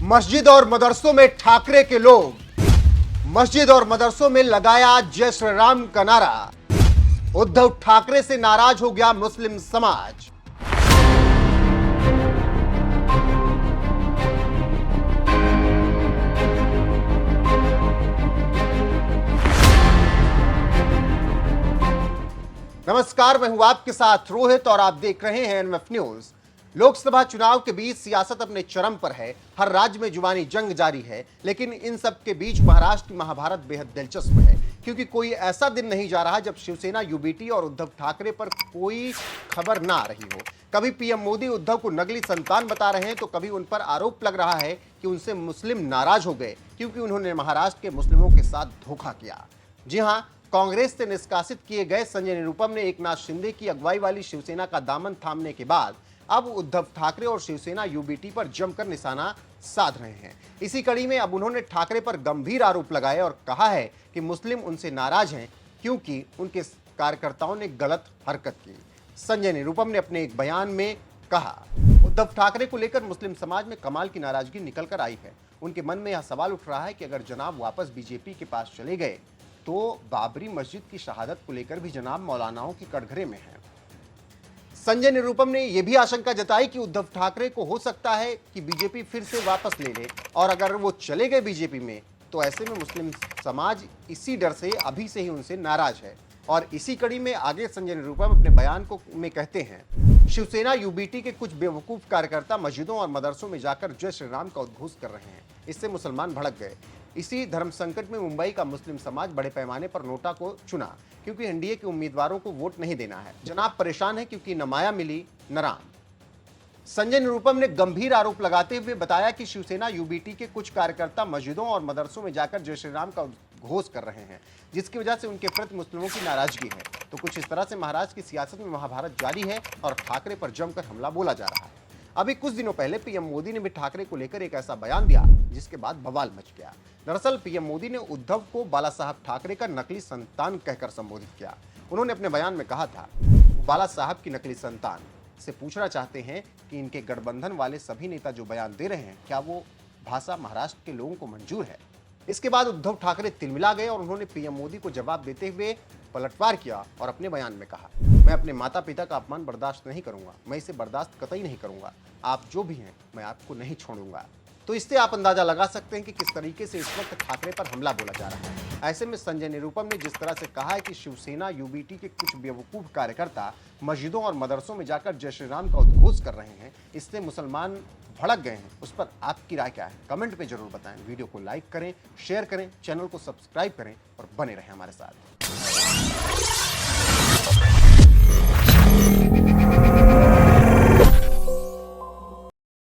मस्जिद और मदरसों में ठाकरे के लोग, मस्जिद और मदरसों में लगाया जय श्री राम का नारा। उद्धव ठाकरे से नाराज हो गया मुस्लिम समाज। नमस्कार, मैं हूं आपके साथ रोहित और आप देख रहे हैं एनएमएफ न्यूज। लोकसभा चुनाव के बीच सियासत अपने चरम पर है। हर राज्य में जुबानी जंग जारी है, लेकिन इन सब के बीच महाराष्ट्र की महाभारत बेहद दिलचस्प है, क्योंकि कोई ऐसा दिन नहीं जा रहा जब शिवसेना, यूबीटी और उद्धव ठाकरे पर कोई खबर ना आ रही हो। कभी पीएम मोदी उद्धव को नकली संतान बता रहे हैं, तो कभी उन पर आरोप लग रहा है कि उनसे मुस्लिम नाराज हो गए क्योंकि उन्होंने महाराष्ट्र के मुस्लिमों के साथ धोखा किया। जी हां, कांग्रेस से निष्कासित किए गए संजय निरुपम ने एकनाथ शिंदे की अगुवाई वाली शिवसेना का दामन थामने के बाद अब उद्धव ठाकरे और शिवसेना यूबीटी पर जमकर निशाना साध रहे हैं। इसी कड़ी में अब उन्होंने ठाकरे पर गंभीर आरोप लगाए और कहा है कि मुस्लिम उनसे नाराज हैं क्योंकि उनके कार्यकर्ताओं ने गलत हरकत की। संजय निरुपम ने अपने एक बयान में कहा, उद्धव ठाकरे को लेकर मुस्लिम समाज में कमाल की नाराजगी निकल कर आई है। उनके मन में यह सवाल उठ रहा है कि अगर जनाब वापस बीजेपी के पास चले गए तो बाबरी मस्जिद की शहादत को लेकर भी जनाब मौलानाओं की कटघरे में है। संजय निरुपम ने यह भी आशंका जताई कि उद्धव ठाकरे को हो सकता है कि बीजेपी फिर से वापस ले ले, और अगर वो चले गए बीजेपी में तो ऐसे में मुस्लिम समाज इसी डर से अभी से ही उनसे नाराज है। और इसी कड़ी में आगे संजय निरुपम अपने बयान में कहते हैं, शिवसेना यूबीटी के कुछ बेवकूफ कार्यकर्ता मस्जिदों और मदरसों में जाकर जय श्री राम का उद्घोष कर रहे हैं। इससे मुसलमान भड़क गए। इसी धर्म संकट में मुंबई का मुस्लिम समाज बड़े पैमाने पर नोटा को चुना क्योंकि एनडीए के उम्मीदवारों को वोट नहीं देना है। जनाब परेशान है क्योंकि न माया मिली न राम। संजय निरुपम ने गंभीर आरोप लगाते हुए बताया कि शिवसेना यूबीटी के कुछ कार्यकर्ता मस्जिदों और मदरसों में जाकर जय श्री राम का उद्घोष कर रहे हैं, जिसकी वजह से उनके प्रति मुस्लिमों की नाराजगी है। तो कुछ इस तरह से महाराष्ट्र की सियासत में महाभारत जारी है और ठाकरे पर जमकर हमला बोला जा रहा है। अभी कुछ दिनों पहले पीएम मोदी ने भी ठाकरे को लेकर एक ऐसा बयान दिया जिसके बाद बवाल मच गया। दरअसल पीएम मोदी ने उद्धव को बाला साहब ठाकरे का नकली संतान कहकर संबोधित किया। उन्होंने अपने बयान में कहा था, बाला साहब की नकली संतान से पूछना चाहते हैं कि इनके गठबंधन वाले सभी नेता जो बयान दे रहे हैं, क्या वो भाषा महाराष्ट्र के लोगों को मंजूर है? इसके बाद उद्धव ठाकरे तिलमिला गए और उन्होंने पीएम मोदी को जवाब देते हुए पलटवार किया और अपने बयान में कहा, मैं अपने माता पिता का अपमान बर्दाश्त नहीं करूंगा, मैं इसे बर्दाश्त कतई नहीं करूंगा। आप जो भी हैं, मैं आपको नहीं छोड़ूंगा। तो इससे आप अंदाजा लगा सकते हैं कि किस तरीके से इस वक्त ठाकरे पर हमला बोला जा रहा है। ऐसे में संजय निरुपम ने जिस तरह से कहा है कि शिवसेना यूबीटी के कुछ बेवकूफ कार्यकर्ता मस्जिदों और मदरसों में जाकर जय श्री राम का उद्घोष कर रहे हैं, इससे मुसलमान भड़क गए हैं। उस पर आपकी राय क्या है? कमेंट में जरूर बताएं। वीडियो को लाइक करें, शेयर करें, चैनल को सब्सक्राइब करें और बने रहें हमारे साथ।